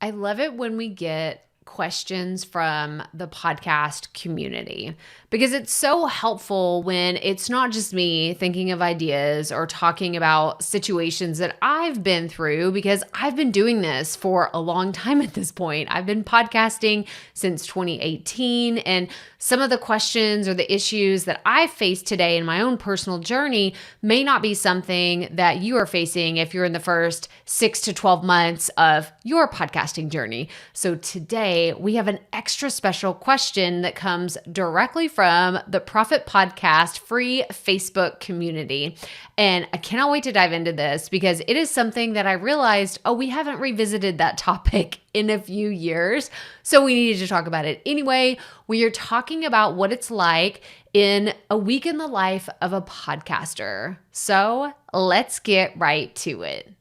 I love it when we get questions from the podcast community because it's so helpful when it's not just me thinking of ideas or talking about situations that I've been through, because I've been doing this for a long time at this point. I've been podcasting since 2018, and some of the questions or the issues that I face today in my own personal journey may not be something that you are facing if you're in the first 6 to 12 months of your podcasting journey. So today we have an extra special question that comes directly from the Profit Podcast free Facebook community. And I cannot wait to dive into this because it is something that I realized, we haven't revisited that topic in a few years. So we needed to talk about it anyway. We are talking about what it's like in a week in the life of a podcaster. So let's get right to it.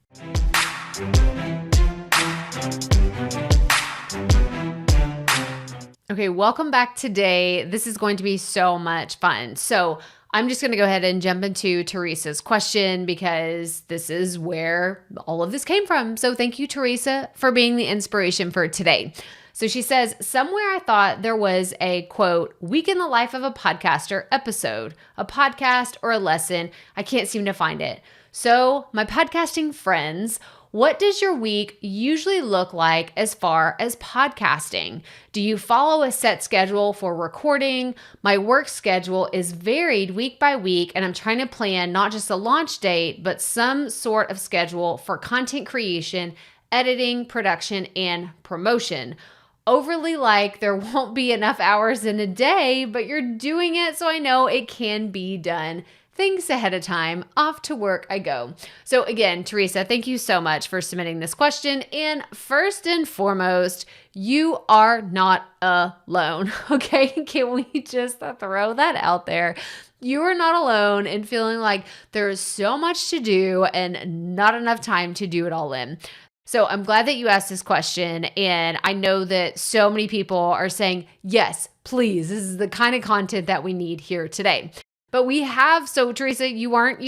Okay, welcome back today. This is going to be so much fun. So I'm just going to go ahead and jump into Teresa's question because this is where all of this came from. So thank you, Teresa, for being the inspiration for today. So she says, somewhere I thought there was a, quote, week in the life of a podcaster episode, a podcast or a lesson. I can't seem to find it. So my podcasting friends, what does your week usually look like as far as podcasting? Do you follow a set schedule for recording? My work schedule is varied week by week, and I'm trying to plan not just a launch date, but some sort of schedule for content creation, editing, production, and promotion. Overly like there won't be enough hours in a day, but you're doing it, so I know it can be done. Thanks ahead of time. Off to work I go. So again, Teresa, thank you so much for submitting this question. And first and foremost, you are not alone. Okay, can we just throw that out there? You are not alone in feeling like there is so much to do and not enough time to do it all in. So I'm glad that you asked this question. And I know that so many people are saying, yes, please, this is the kind of content that we need here today. But we have, so Teresa, you aren't,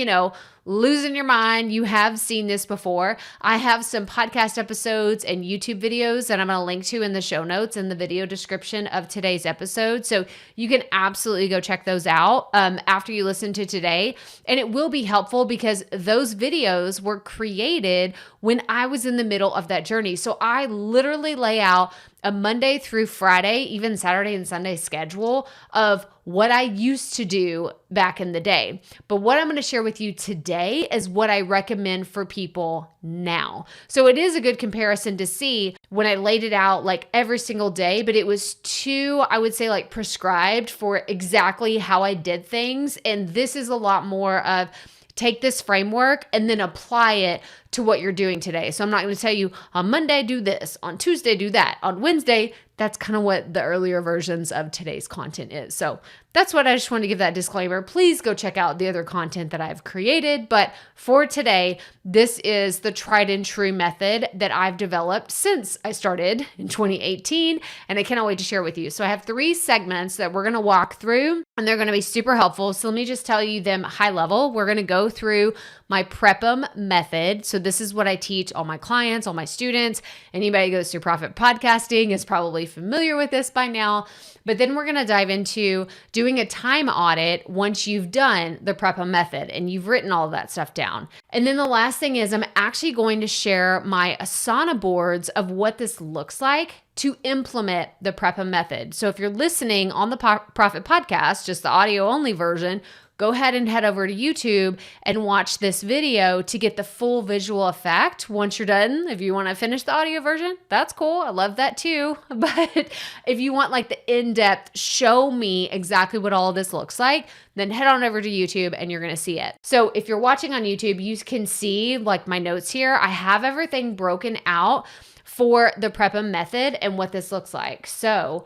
losing your mind. You have seen this before. I have some podcast episodes and YouTube videos that I'm going to link to in the show notes and the video description of today's episode. So you can absolutely go check those out after you listen to today. And it will be helpful because those videos were created when I was in the middle of that journey. So I literally lay out a Monday through Friday, even Saturday and Sunday schedule of what I used to do back in the day. But what I'm going to share with you today is what I recommend for people now. So it is a good comparison to see when I laid it out like every single day, but it was too, I would say, like prescribed for exactly how I did things. And this is a lot more of take this framework and then apply it to what you're doing today. So I'm not going to tell you on Monday, do this, on Tuesday, do that, on Wednesday. That's kind of what the earlier versions of today's content is. So that's what I just want to give that disclaimer. Please go check out the other content that I've created. But for today, this is the tried and true method that I've developed since I started in 2018. And I cannot wait to share with you. So I have 3 segments that we're going to walk through, and they're going to be super helpful. So let me just tell you them high level. We're going to go through my PREPM method. So this is what I teach all my clients, all my students. Anybody who goes through Profit Podcasting is probably familiar with this by now. But then we're going to dive into doing a time audit once you've done the PREPM method and you've written all of that stuff down. And then the last thing is I'm actually going to share my Asana boards of what this looks like to implement the PREPM method. So if you're listening on the Profit Podcast, just the audio only version, go ahead and head over to YouTube and watch this video to get the full visual effect. Once you're done, if you want to finish the audio version, that's cool. I love that too. But if you want like the in-depth, show me exactly what all of this looks like, then head on over to YouTube and you're going to see it. So if you're watching on YouTube, you can see like my notes here. I have everything broken out for the PREPM method and what this looks like. So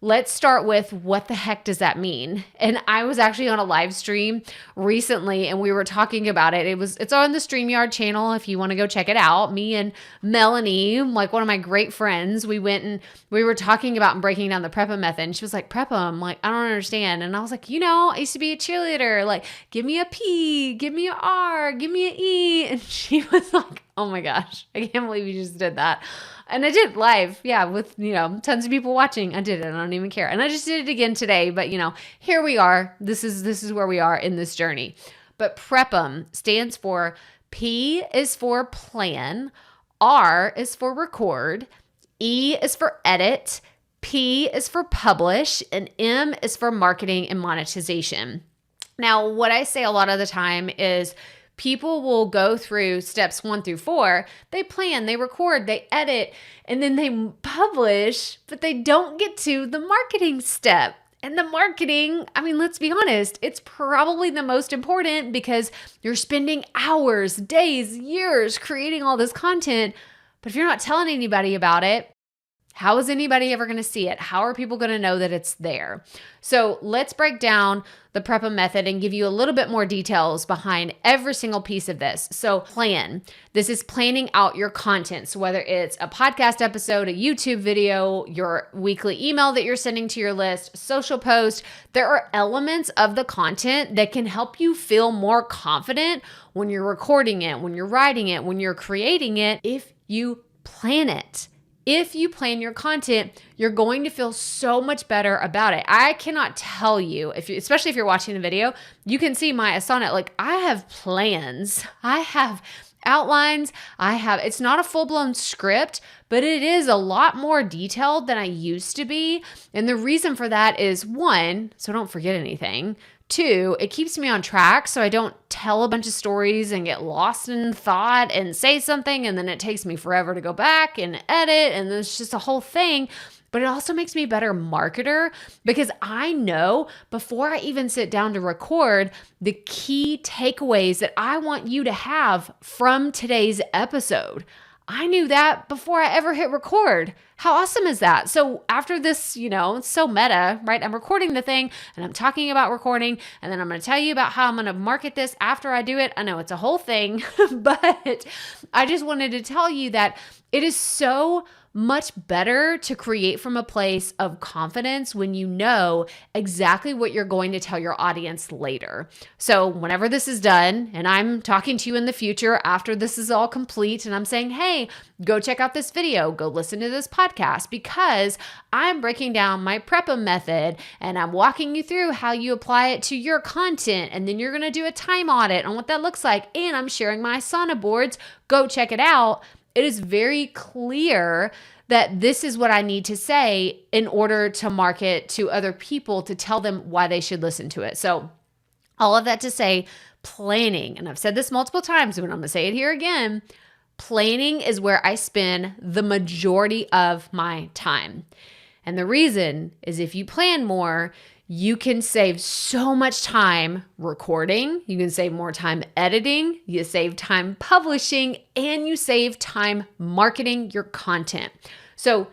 let's start with what the heck does that mean? And I was actually on a live stream recently and we were talking about it. It's on the StreamYard channel if you want to go check it out. Me and Melanie, like one of my great friends, we went and we were talking about and breaking down the PREPM method. And she was like, PREPM, like, I don't understand. And I was like, I used to be a cheerleader. Like, give me a P, give me a R, give me an E. And she was like, Oh my gosh. I can't believe you just did that. And I did live, with, tons of people watching. I did it. I don't even care. And I just did it again today, but here we are. This is where we are in this journey. But PREPM stands for P is for plan, R is for record, E is for edit, P is for publish, and M is for marketing and monetization. Now, what I say a lot of the time is people will go through steps 1 through 4. They plan, they record, they edit, and then they publish, but they don't get to the marketing step. And the marketing, let's be honest, it's probably the most important because you're spending hours, days, years creating all this content. But if you're not telling anybody about it, how is anybody ever going to see it? How are people going to know that it's there? So let's break down the PREPM method and give you a little bit more details behind every single piece of this. So plan. This is planning out your content. So whether it's a podcast episode, a YouTube video, your weekly email that you're sending to your list, social post, there are elements of the content that can help you feel more confident when you're recording it, when you're writing it, when you're creating it, if you plan it. If you plan your content, you're going to feel so much better about it. I cannot tell you, especially if you're watching the video, you can see my Asana. Like, I have plans. I have outlines. It's not a full-blown script, but it is a lot more detailed than I used to be. And the reason for that is 1, so don't forget anything. 2, it keeps me on track so I don't tell a bunch of stories and get lost in thought and say something and then it takes me forever to go back and edit and it's just a whole thing. But it also makes me a better marketer because I know before I even sit down to record the key takeaways that I want you to have from today's episode. I knew that before I ever hit record. How awesome is that? So after this, it's so meta, right? I'm recording the thing and I'm talking about recording and then I'm going to tell you about how I'm going to market this after I do it. I know it's a whole thing, but I just wanted to tell you that it is so much better to create from a place of confidence when you know exactly what you're going to tell your audience later. So whenever this is done and I'm talking to you in the future after this is all complete and I'm saying, hey, go check out this video, go listen to this podcast because I'm breaking down my PREPM method and I'm walking you through how you apply it to your content and then you're going to do a time audit on what that looks like and I'm sharing my Asana boards, go check it out. It is very clear that this is what I need to say in order to market to other people to tell them why they should listen to it. So all of that to say, planning, and I've said this multiple times, but I'm going to say it here again, planning is where I spend the majority of my time. And the reason is if you plan more, you can save so much time recording, you can save more time editing, you save time publishing, and you save time marketing your content. So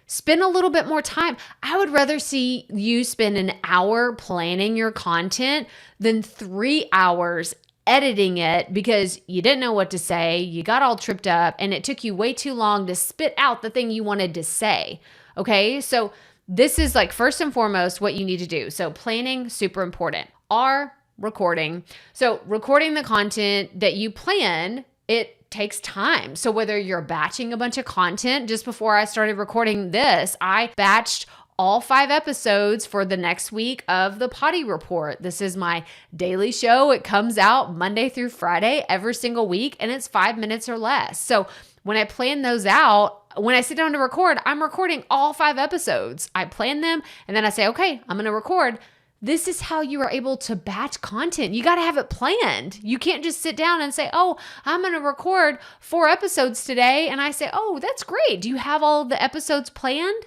spend a little bit more time. I would rather see you spend an hour planning your content than 3 hours editing it because you didn't know what to say, you got all tripped up, and it took you way too long to spit out the thing you wanted to say. Okay, so this is like first and foremost what you need to do. So planning, super important. R, recording. So recording the content that you plan, it takes time. So whether you're batching a bunch of content, just before I started recording this, I batched all 5 episodes for the next week of the Potty Report. This is my daily show. It comes out Monday through Friday every single week, and it's 5 minutes or less. So when I plan those out, when I sit down to record, I'm recording all 5 episodes. I plan them, and then I say, okay, I'm going to record. This is how you are able to batch content. You got to have it planned. You can't just sit down and say, oh, I'm going to record 4 episodes today. And I say, oh, that's great. Do you have all of the episodes planned?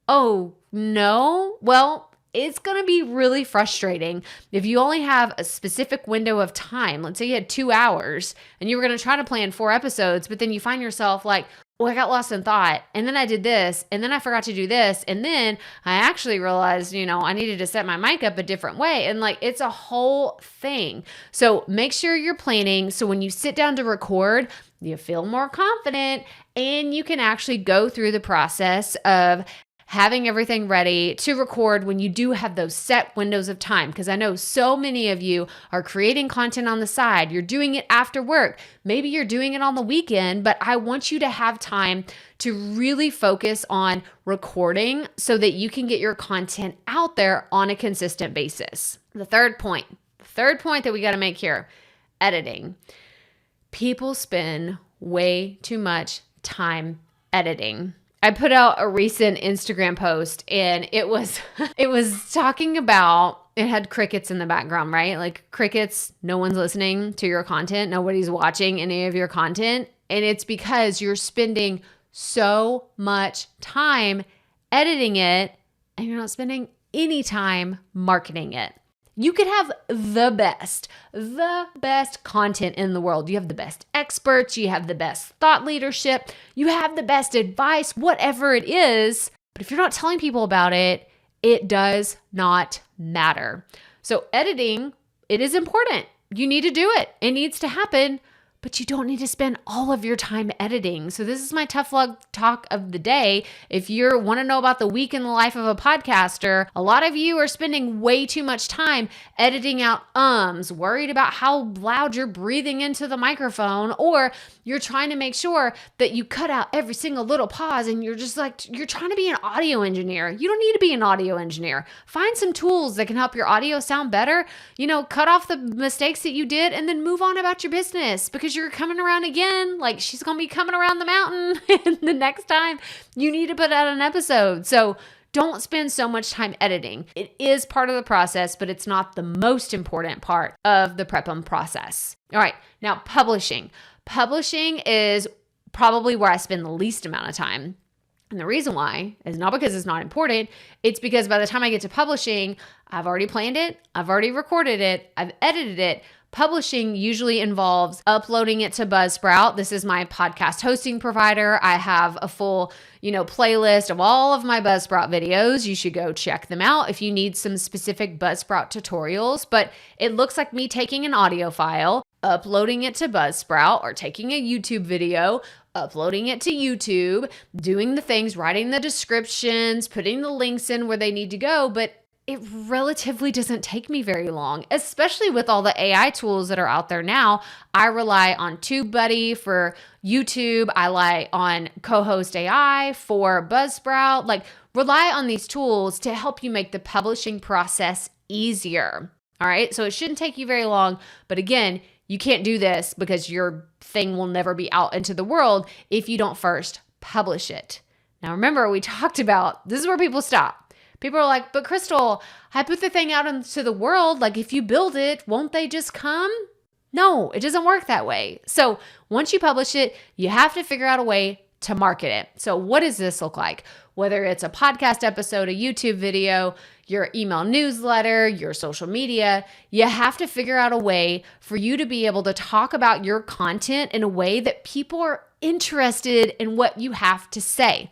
Oh, no. Well, it's going to be really frustrating if you only have a specific window of time. Let's say you had 2 hours and you were going to try to plan 4 episodes, but then you find yourself like, oh, I got lost in thought. And then I did this. And then I forgot to do this. And then I actually realized, I needed to set my mic up a different way. And like, it's a whole thing. So make sure you're planning. So when you sit down to record, you feel more confident and you can actually go through the process of having everything ready to record when you do have those set windows of time. Because I know so many of you are creating content on the side. You're doing it after work. Maybe you're doing it on the weekend, but I want you to have time to really focus on recording so that you can get your content out there on a consistent basis. The third point that we got to make here, editing. People spend way too much time editing. I put out a recent Instagram post and it was talking about, it had crickets in the background, right? Like crickets, no one's listening to your content. Nobody's watching any of your content. And it's because you're spending so much time editing it and you're not spending any time marketing it. You could have the best content in the world. You have the best experts, you have the best thought leadership, you have the best advice, whatever it is. But if you're not telling people about it, it does not matter. So editing, it is important. You need to do it. It needs to happen, but you don't need to spend all of your time editing. So this is my tough love talk of the day. If you want to know about the week in the life of a podcaster, a lot of you are spending way too much time editing out worried about how loud you're breathing into the microphone, or you're trying to make sure that you cut out every single little pause and you're just like, you're trying to be an audio engineer. You don't need to be an audio engineer. Find some tools that can help your audio sound better. Cut off the mistakes that you did and then move on about your business, because you're coming around again. Like she's going to be coming around the mountain and the next time you need to put out an episode. So don't spend so much time editing. It is part of the process, but it's not the most important part of the PREPM process. All right. Now publishing. Publishing is probably where I spend the least amount of time. And the reason why is not because it's not important. It's because by the time I get to publishing, I've already planned it. I've already recorded it. I've edited it. Publishing usually involves uploading it to BuzzSPROUT. This is my podcast hosting provider. I have a full, playlist of all of my BuzzSPROUT videos. You should go check them out if you need some specific BuzzSPROUT tutorials. But it looks like me taking an audio file, uploading it to BuzzSPROUT, or taking a YouTube video, uploading it to YouTube, doing the things, writing the descriptions, putting the links in where they need to go. But it relatively doesn't take me very long, especially with all the AI tools that are out there now. I rely on TubeBuddy for YouTube. I rely on Co-Host AI for BuzzSPROUT. Like, rely on these tools to help you make the publishing process easier. All right. So it shouldn't take you very long. But again, you can't do this because your thing will never be out into the world if you don't first publish it. Now, remember, we talked about, this is where people stop. People are like, but Crystal, I put the thing out into the world. Like, if you build it, won't they just come? No, it doesn't work that way. So once you publish it, you have to figure out a way to market it. So what does this look like? Whether it's a podcast episode, a YouTube video, your email newsletter, your social media, you have to figure out a way for you to be able to talk about your content in a way that people are interested in what you have to say.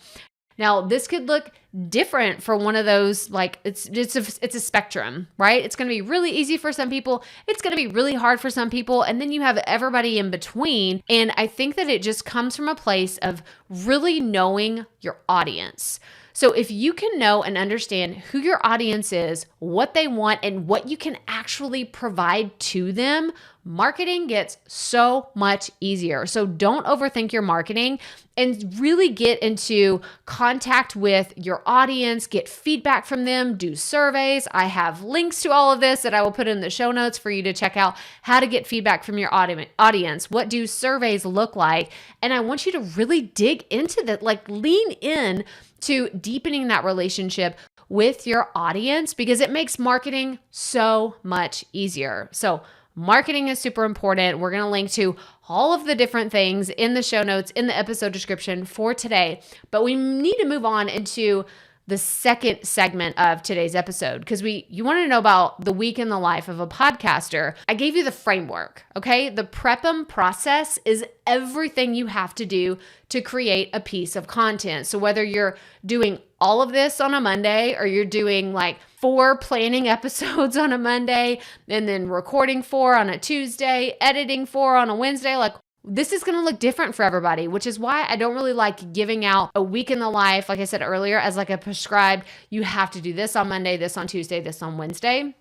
Now, this could look different for one of those, like it's a spectrum, right? It's going to be really easy for some people. It's going to be really hard for some people. And then you have everybody in between. And I think that it just comes from a place of really knowing your audience. So if you can know and understand who your audience is, what they want, and what you can actually provide to them, marketing gets so much easier. So don't overthink your marketing and really get into contact with your audience, get feedback from them, do surveys. I have links to all of this that I will put in the show notes for you to check out how to get feedback from your audience. What do surveys look like? And I want you to really dig into that, like lean in to deepening that relationship with your audience, because it makes marketing so much easier. So marketing is super important. We're going to link to all of the different things in the show notes, in the episode description for today. But we need to move on into the second segment of today's episode, because you want to know about the week in the life of a podcaster. I gave you the framework, okay? The PREPM process is everything you have to do to create a piece of content. So whether you're doing all of this on a Monday, or you're doing like 4 planning episodes on a Monday, and then recording 4 on a Tuesday, editing 4 on a Wednesday, like this is going to look different for everybody, which is why I don't really like giving out a week in the life, like I said earlier, as like a prescribed, you have to do this on Monday, this on Tuesday, this on Wednesday.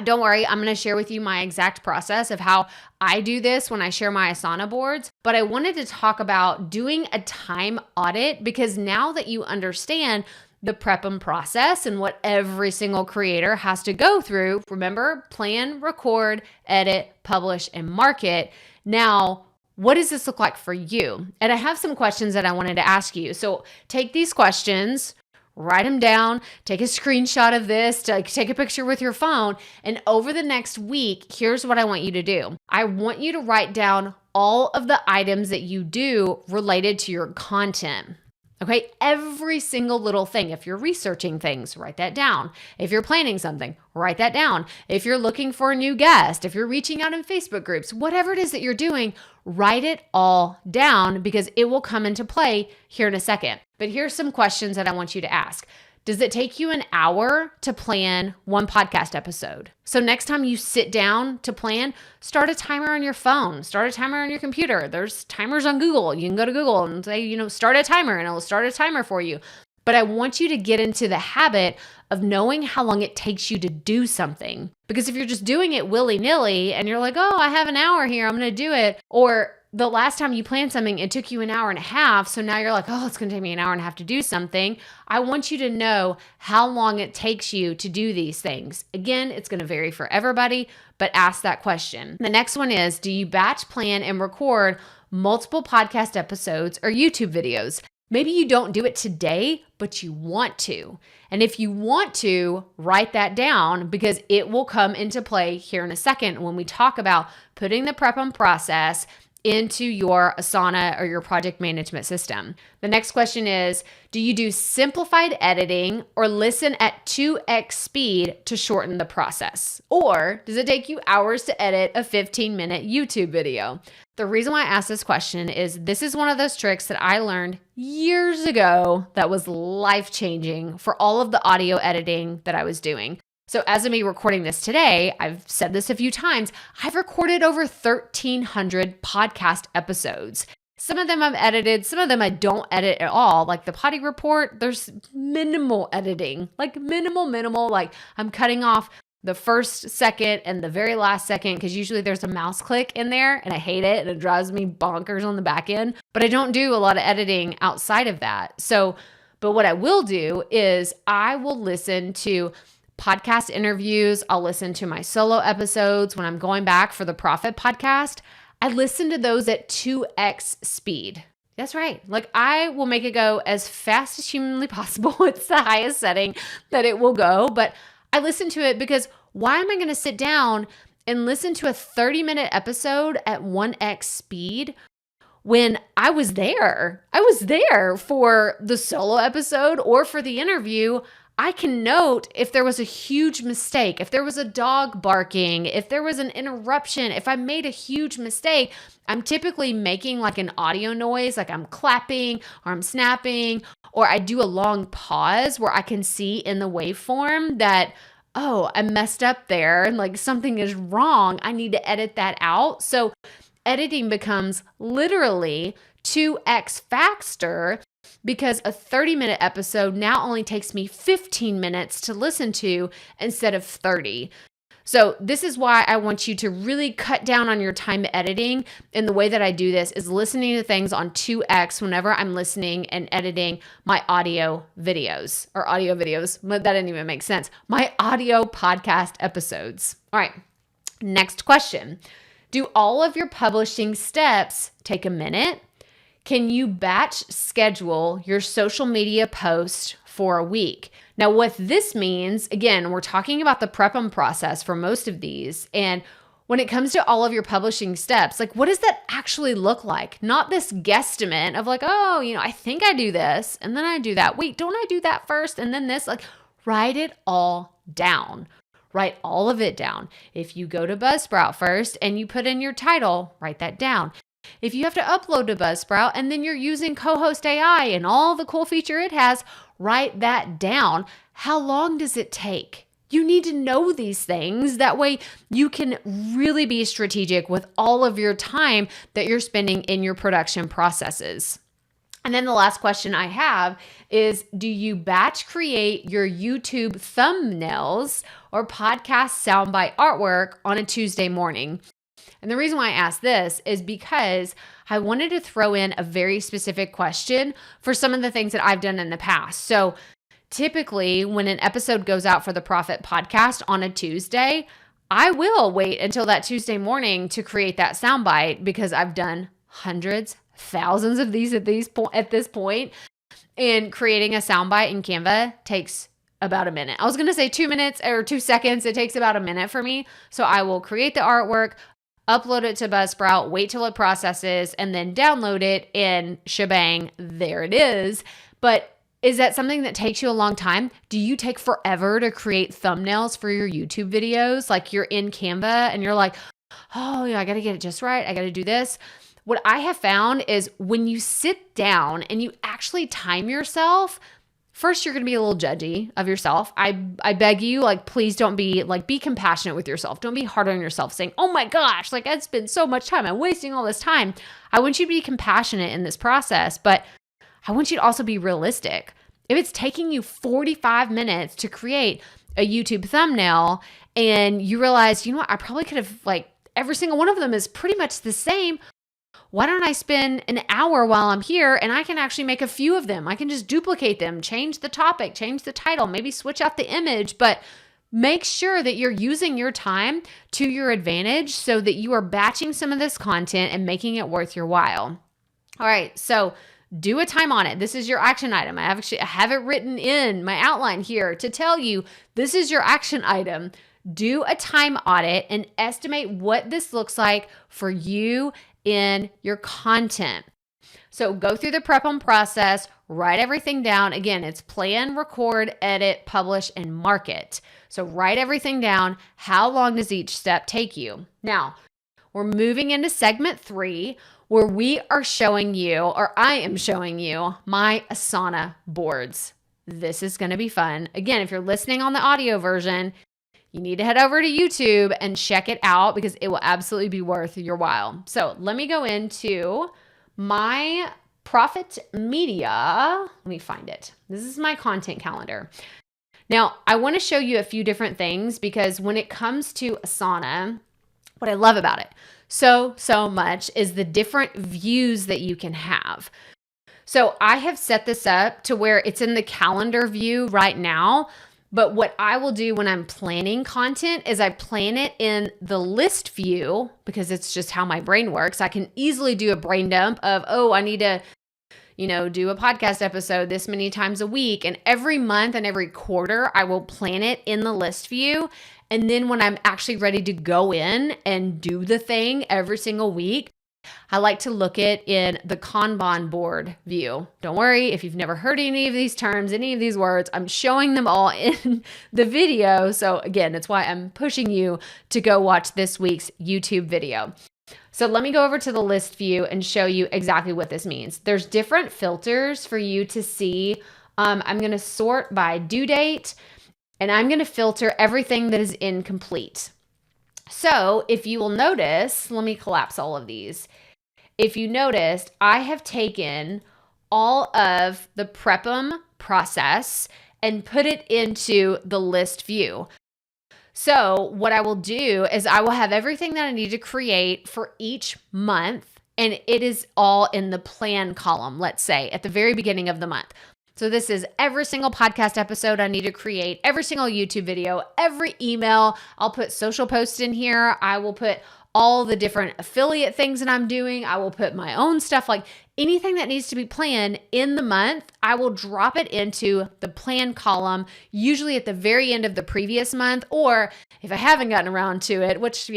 Don't worry, I'm going to share with you my exact process of how I do this when I share my Asana boards. But I wanted to talk about doing a time audit, because now that you understand the PREPM process and what every single creator has to go through, remember, plan, record, edit, publish, and market. Now, what does this look like for you? And I have some questions that I wanted to ask you. So take these questions, write them down, take a screenshot of this, take a picture with your phone, and over the next week, here's what I want you to do. I want you to write down all of the items that you do related to your content. Okay, every single little thing. If you're researching things, write that down. If you're planning something, write that down. If you're looking for a new guest, if you're reaching out in Facebook groups, whatever it is that you're doing, write it all down, because it will come into play here in a second. But here's some questions that I want you to ask. Does it take you an hour to plan one podcast episode? So next time you sit down to plan, start a timer on your phone, start a timer on your computer. There's timers on Google. You can go to Google and say, start a timer, and it'll start a timer for you. But I want you to get into the habit of knowing how long it takes you to do something. Because if you're just doing it willy-nilly and you're like, oh, I have an hour here, I'm going to do it. Or the last time you planned something, it took you an hour and a half. So now you're like, oh, it's going to take me an hour and a half to do something. I want you to know how long it takes you to do these things. Again, it's going to vary for everybody, but ask that question. The next one is, do you batch plan and record multiple podcast episodes or YouTube videos? Maybe you don't do it today, but you want to. And if you want to, write that down, because it will come into play here in a second when we talk about putting the PREPM process into your Asana or your project management system. The next question is, do you do simplified editing or listen at 2x speed to shorten the process? Or does it take you hours to edit a 15-minute YouTube video? The reason why I asked this question is this is one of those tricks that I learned years ago that was life-changing for all of the audio editing that I was doing. So as of me recording this today, I've said this a few times, I've recorded over 1,300 podcast episodes. Some of them I've edited, some of them I don't edit at all. Like the potty report, there's minimal editing, like minimal, like I'm cutting off the first second and the very last second, because usually there's a mouse click in there and I hate it and it drives me bonkers on the back end, but I don't do a lot of editing outside of that. But what I will do is I will listen to podcast interviews. I'll listen to my solo episodes when I'm going back for the Profit podcast. I listen to those at 2x speed. That's right. Like I will make it go as fast as humanly possible. It's the highest setting that it will go, but I listen to it because why am I going to sit down and listen to a 30-minute episode at 1x speed when I was there? I was there for the solo episode or for the interview. I can note if there was a huge mistake, if there was a dog barking, if there was an interruption, if I made a huge mistake. I'm typically making like an audio noise, like I'm clapping or I'm snapping, or I do a long pause where I can see in the waveform that, oh, I messed up there and like something is wrong. I need to edit that out. So editing becomes literally 2x faster, because a 30-minute episode now only takes me 15 minutes to listen to instead of 30. So this is why I want you to really cut down on your time editing. And the way that I do this is listening to things on 2x whenever I'm listening and editing my audio videos. That didn't even make sense. My audio podcast episodes. All right, next question. Do all of your publishing steps take a minute? Can you batch schedule your social media post for a week? Now, what this means, again, we're talking about the PREPM process for most of these. And when it comes to all of your publishing steps, like what does that actually look like? Not this guesstimate of like, oh, I think I do this and then I do that. Wait, don't I do that first? And then this, like write it all down. Write all of it down. If you go to BuzzSprout first and you put in your title, write that down. If you have to upload to BuzzSprout and then you're using Co-Host AI and all the cool feature it has, write that down. How long does it take? You need to know these things. That way you can really be strategic with all of your time that you're spending in your production processes. And then the last question I have is, do you batch create your YouTube thumbnails or podcast soundbite artwork on a Tuesday morning? And the reason why I asked this is because I wanted to throw in a very specific question for some of the things that I've done in the past. So typically, when an episode goes out for the Profit Podcast on a Tuesday, I will wait until that Tuesday morning to create that soundbite because I've done hundreds, thousands of these at this point. And creating a soundbite in Canva takes about a minute. I was going to say 2 minutes or 2 seconds. It takes about a minute for me. So I will create the artwork, upload it to BuzzSprout, wait till it processes, and then download it, and shebang, there it is. But is that something that takes you a long time? Do you take forever to create thumbnails for your YouTube videos? Like you're in Canva and you're like, oh yeah, I got to get it just right. I got to do this. What I have found is when you sit down and you actually time yourself, first, you're going to be a little judgy of yourself. I beg you, like, please don't be compassionate with yourself. Don't be hard on yourself saying, oh my gosh, like I've spent so much time. I'm wasting all this time. I want you to be compassionate in this process, but I want you to also be realistic. If it's taking you 45 minutes to create a YouTube thumbnail and you realize, you know what, I probably could have, like, every single one of them is pretty much the same. Why don't I spend an hour while I'm here and I can actually make a few of them? I can just duplicate them, change the topic, change the title, maybe switch out the image, but make sure that you're using your time to your advantage so that you are batching some of this content and making it worth your while. All right, so do a time on it. This is your action item. I have it written in my outline here to tell you this is your action item. Do a time audit and estimate what this looks like for you in your content. So go through the PREPM process, write everything down. Again, it's plan, record, edit, publish, and market. So write everything down. How long does each step take you? Now, we're moving into segment 3, where we are showing you, or I am showing you, my Asana boards. This is going to be fun. Again, if you're listening on the audio version, you need to head over to YouTube and check it out because it will absolutely be worth your while. So let me go into my Profit Media. Let me find it. This is my content calendar. Now, I want to show you a few different things because when it comes to Asana, what I love about it so much is the different views that you can have. So I have set this up to where it's in the calendar view right now. But what I will do when I'm planning content is I plan it in the list view because it's just how my brain works. I can easily do a brain dump of, oh, I need to, do a podcast episode this many times a week. And every month and every quarter, I will plan it in the list view. And then when I'm actually ready to go in and do the thing every single week, I like to look at in the Kanban board view. Don't worry if you've never heard any of these terms, any of these words, I'm showing them all in the video. So again, that's why I'm pushing you to go watch this week's YouTube video. So let me go over to the list view and show you exactly what this means. There's different filters for you to see. I'm going to sort by due date and I'm going to filter everything that is incomplete. So if you will notice, let me collapse all of these. If you noticed, I have taken all of the PREPM process and put it into the list view. So what I will do is I will have everything that I need to create for each month, and it is all in the plan column, let's say, at the very beginning of the month. So this is every single podcast episode I need to create, every single YouTube video, every email. I'll put social posts in here. I will put all the different affiliate things that I'm doing. I will put my own stuff, like anything that needs to be planned in the month, I will drop it into the plan column, usually at the very end of the previous month, or if I haven't gotten around to it, which,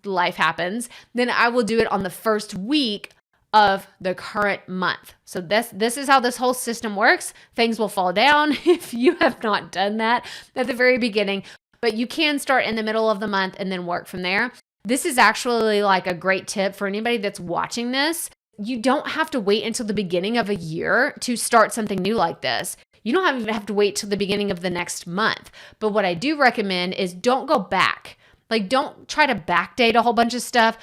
life happens, then I will do it on the first week of the current month. So this is how this whole system works. Things will fall down if you have not done that at the very beginning, but you can start in the middle of the month and then work from there. This is actually like a great tip for anybody that's watching this. you don't have to wait until the beginning of a year to start something new like this. You don't even have to wait till the beginning of the next month. But what I do recommend is don't go back. Like, don't try to backdate a whole bunch of stuff.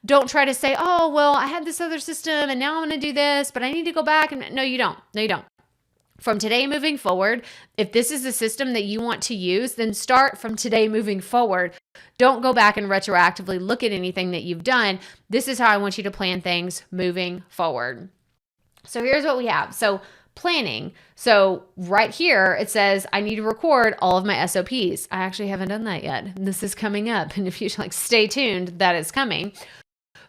Don't try to say, oh, well, I had this other system and now I'm going to do this, but I need to go back. And no, you don't. No, you don't. From today moving forward, if this is the system that you want to use, then start from today moving forward. Don't go back and retroactively look at anything that you've done. This is how I want you to plan things moving forward. So here's what we have. So planning. So right here, it says I need to record all of my SOPs. I actually haven't done that yet. This is coming up. And if you stay tuned, that is coming.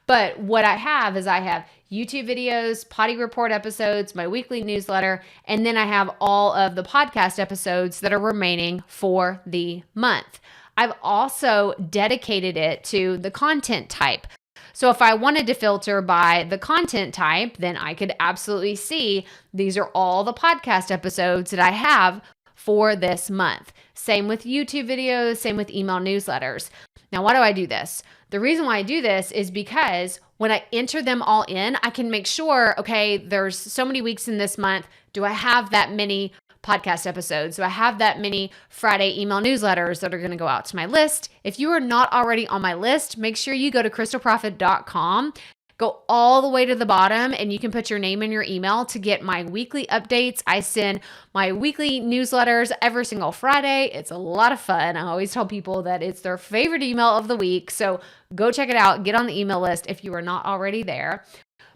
But what I have is I have YouTube videos, potty report episodes, my weekly newsletter, and then I have all of the podcast episodes that are remaining for the month. I've also dedicated it to the content type. So if I wanted to filter by the content type, then I could absolutely see these are all the podcast episodes that I have for this month. Same with YouTube videos, same with email newsletters. Now, why do I do this? The reason why I do this is because when I enter them all in, I can make sure, okay, there's so many weeks in this month. Do I have that many podcast episodes? Do I have that many Friday email newsletters that are going to go out to my list? If you are not already on my list, make sure you go to crystalprofit.com. Go all the way to the bottom and you can put your name and your email to get my weekly updates. I send my weekly newsletters every single Friday. It's a lot of fun. I always tell people that it's their favorite email of the week. So go check it out. Get on the email list if you are not already there.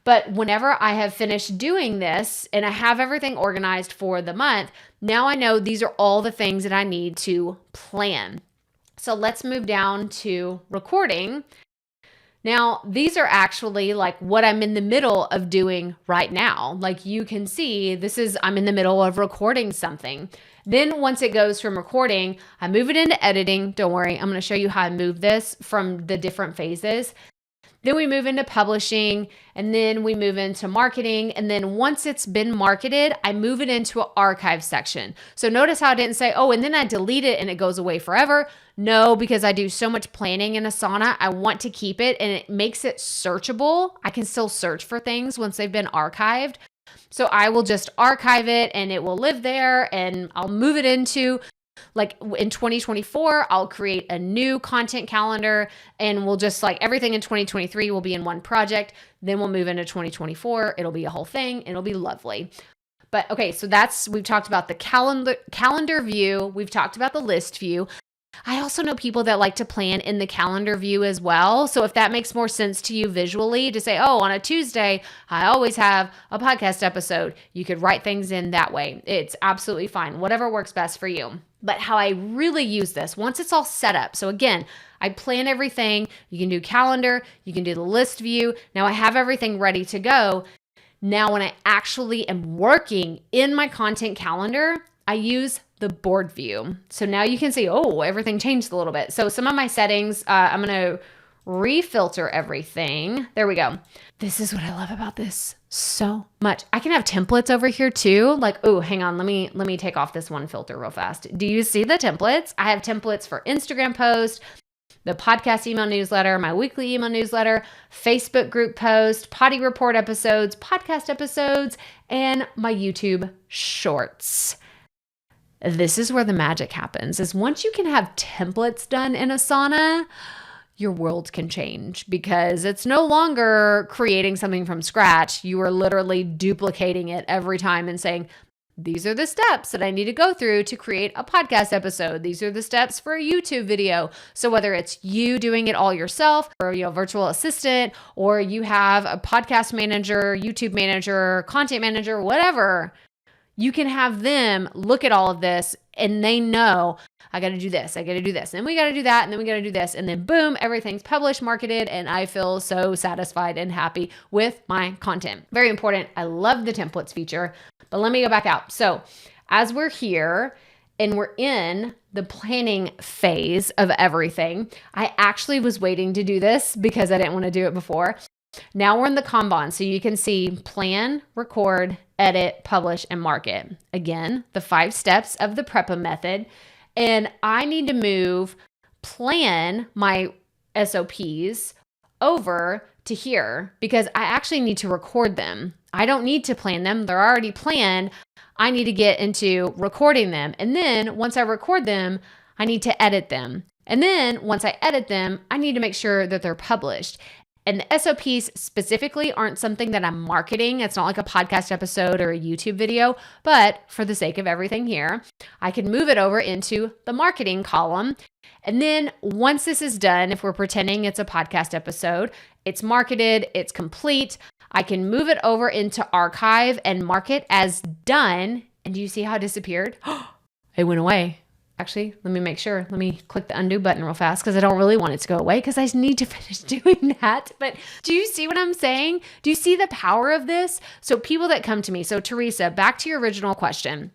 But whenever I have finished doing this and I have everything organized for the month, now I know these are all the things that I need to plan. So let's move down to recording. Now, these are actually like what I'm in the middle of doing right now. Like you can see, I'm in the middle of recording something. Then once it goes from recording, I move it into editing. Don't worry, I'm going to show you how I move this from the different phases. Then we move into publishing, and then we move into marketing. And then once it's been marketed, I move it into an archive section. So notice how I didn't say, oh, and then I delete it and it goes away forever. No, because I do so much planning in Asana, I want to keep it and it makes it searchable. I can still search for things once they've been archived. So I will just archive it and it will live there, and I'll move it into, like in 2024, I'll create a new content calendar and we'll just everything in 2023 will be in one project. Then we'll move into 2024. It'll be a whole thing. It'll be lovely. But okay, so we've talked about the calendar view. We've talked about the list view. I also know people that like to plan in the calendar view as well. So if that makes more sense to you visually to say, oh, on a Tuesday, I always have a podcast episode, you could write things in that way. It's absolutely fine. Whatever works best for you. But how I really use this, once it's all set up. So again, I plan everything. You can do calendar. You can do the list view. Now I have everything ready to go. Now when I actually am working in my content calendar, I use the board view. So now you can see, oh, everything changed a little bit. So some of my settings, I'm going to refilter everything. There we go. This is what I love about this so much. I can have templates over here too. Like, oh, hang on. Let me take off this one filter real fast. Do you see the templates? I have templates for Instagram post, the podcast email newsletter, my weekly email newsletter, Facebook group post, potty report episodes, podcast episodes, and my YouTube shorts. This is where the magic happens, is once you can have templates done in Asana, your world can change because it's no longer creating something from scratch. You are literally duplicating it every time and saying, these are the steps that I need to go through to create a podcast episode. These are the steps for a YouTube video. So whether it's you doing it all yourself or a virtual assistant, or you have a podcast manager, YouTube manager, content manager, whatever, you can have them look at all of this and they know, I got to do this, I got to do this, and then we got to do that, and then we got to do this, and then boom, everything's published, marketed, and I feel so satisfied and happy with my content. Very important. I love the templates feature, but let me go back out. So as we're here and we're in the planning phase of everything, I actually was waiting to do this because I didn't want to do it before. Now we're in the Kanban, so you can see plan, record, edit, publish, and market. Again, the 5 steps of the PREPM method. And I need to move plan my SOPs over to here because I actually need to record them. I don't need to plan them. They're already planned. I need to get into recording them. And then once I record them, I need to edit them. And then once I edit them, I need to make sure that they're published. And the SOPs specifically aren't something that I'm marketing. It's not like a podcast episode or a YouTube video, but for the sake of everything here, I can move it over into the marketing column. And then once this is done, if we're pretending it's a podcast episode, it's marketed, it's complete, I can move it over into archive and mark it as done. And do you see how it disappeared? It went away. Actually, let me make sure. Let me click the undo button real fast because I don't really want it to go away because I need to finish doing that. But do you see what I'm saying? Do you see the power of this? So people that come to me, so Teresa, back to your original question.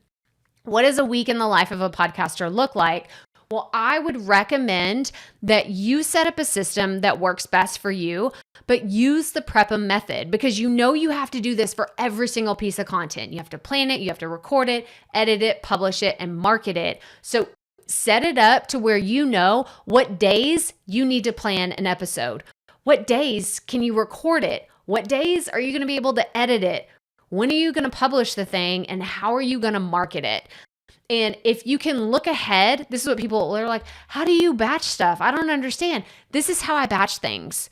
What does a week in the life of a podcaster look like? Well, I would recommend that you set up a system that works best for you, but use the PREPM method because you know you have to do this for every single piece of content. You have to plan it, you have to record it, edit it, publish it, and market it. So set it up to where you know what days you need to plan an episode. What days can you record it? What days are you going to be able to edit it? When are you going to publish the thing? And how are you going to market it? And if you can look ahead, this is what people are like, how do you batch stuff? I don't understand. This is how I batch things.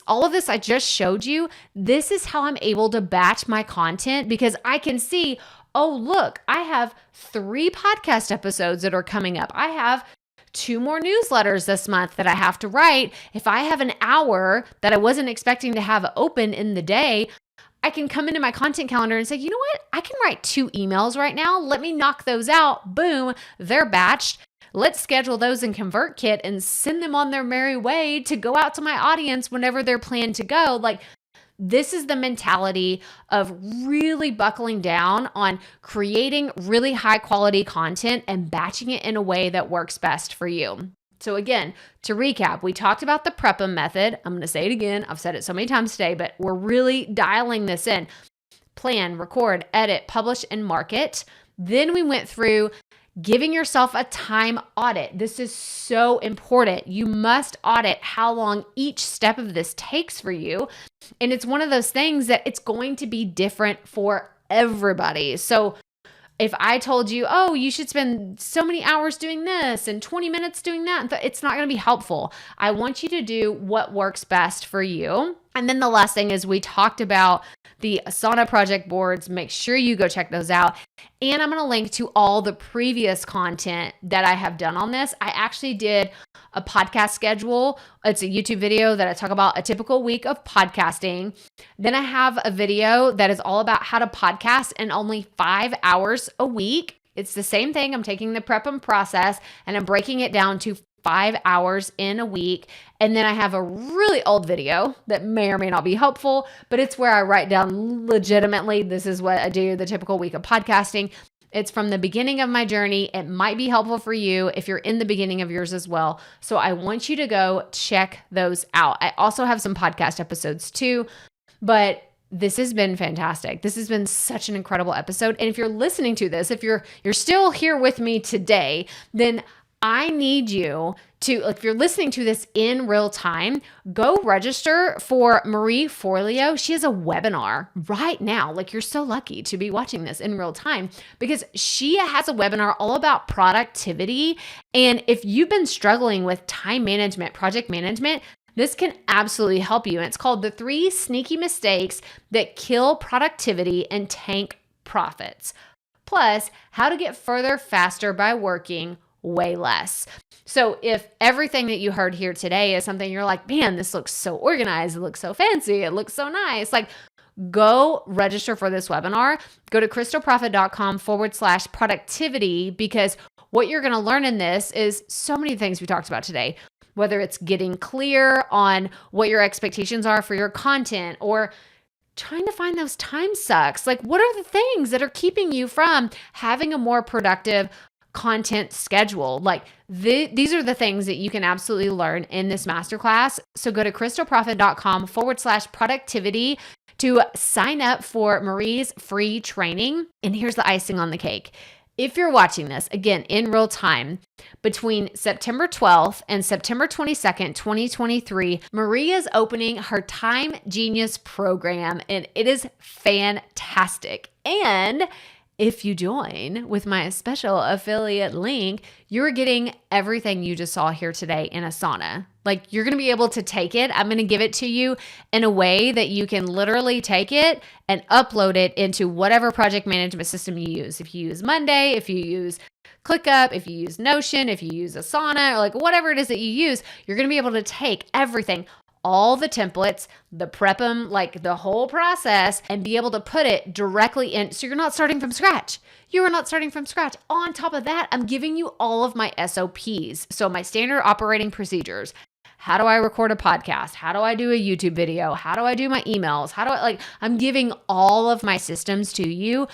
All of this I just showed you, this is how I'm able to batch my content because I can see, oh, look, I have 3 podcast episodes that are coming up. I have 2 more newsletters this month that I have to write. If I have an hour that I wasn't expecting to have open in the day, I can come into my content calendar and say, you know what? I can write 2 emails right now. Let me knock those out. Boom, they're batched. Let's schedule those in ConvertKit and send them on their merry way to go out to my audience whenever they're planned to go. Like, this is the mentality of really buckling down on creating really high quality content and batching it in a way that works best for you. So again, to recap, we talked about the PREPM method. I'm going to say it again. I've said it so many times today, but we're really dialing this in. Plan, record, edit, publish, and market. Then we went through giving yourself a time audit. This is so important. You must audit how long each step of this takes for you. And it's one of those things that it's going to be different for everybody. So if I told you, oh, you should spend so many hours doing this and 20 minutes doing that, it's not going to be helpful. I want you to do what works best for you. And then the last thing is we talked about the Asana project boards. Make sure you go check those out. And I'm going to link to all the previous content that I have done on this. I actually did a podcast schedule. It's a YouTube video that I talk about a typical week of podcasting. Then I have a video that is all about how to podcast in only 5 hours a week. It's the same thing. I'm taking the PREPM process and I'm breaking it down to 5 hours in a week. And then I have a really old video that may or may not be helpful, but it's where I write down legitimately, this is what I do the typical week of podcasting. It's from the beginning of my journey. It might be helpful for you if you're in the beginning of yours as well. So I want you to go check those out. I also have some podcast episodes too, but this has been fantastic. This has been such an incredible episode. And if you're listening to this, if you're still here with me today, then I need you to, if you're listening to this in real time, go register for Marie Forleo. She has a webinar right now. Like, you're so lucky to be watching this in real time because she has a webinar all about productivity. And if you've been struggling with time management, project management, this can absolutely help you. And it's called The 3 Sneaky Mistakes That Kill Productivity and Tank Profits. Plus, how to get further faster by working way less. So if everything that you heard here today is something you're like, man, this looks so organized, it looks so fancy, it looks so nice, like, go register for this webinar. Go to crystalprofit.com/productivity because what you're going to learn in this is so many things we talked about today, whether it's getting clear on what your expectations are for your content or trying to find those time sucks. Like, what are the things that are keeping you from having a more productive content schedule? Like, these are the things that you can absolutely learn in this masterclass. So go to crystalprofit.com/productivity to sign up for Marie's free training. And here's the icing on the cake. If you're watching this, again, in real time, between September 12th and September 22nd, 2023, Marie is opening her Time Genius program, and it is fantastic. And if you join with my special affiliate link, you're getting everything you just saw here today in Asana. Like, you're going to be able to take it. I'm going to give it to you in a way that you can literally take it and upload it into whatever project management system you use. If you use Monday, if you use ClickUp, if you use Notion, if you use Asana, or like whatever it is that you use, you're going to be able to take everything, all the templates, the PREPM, like the whole process, and be able to put it directly in. So you're not starting from scratch. You are not starting from scratch. On top of that, I'm giving you all of my SOPs. So my standard operating procedures. How do I record a podcast? How do I do a YouTube video? How do I do my emails? I'm giving all of my systems to you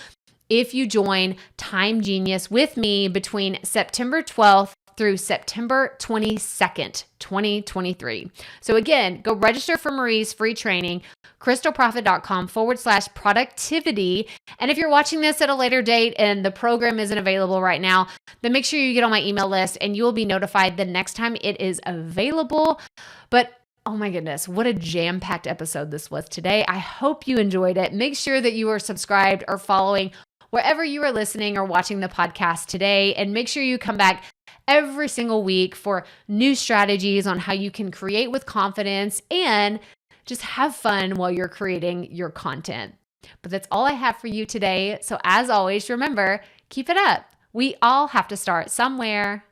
if you join Time Genius with me between September 12th through September 22nd, 2023. So again, go register for Marie's free training, crystalprofit.com/productivity. And if you're watching this at a later date and the program isn't available right now, then make sure you get on my email list and you will be notified the next time it is available. But oh my goodness, what a jam-packed episode this was today. I hope you enjoyed it. Make sure that you are subscribed or following wherever you are listening or watching the podcast today. And make sure you come back every single week for new strategies on how you can create with confidence and just have fun while you're creating your content. But that's all I have for you today. So as always, remember, keep it up. We all have to start somewhere.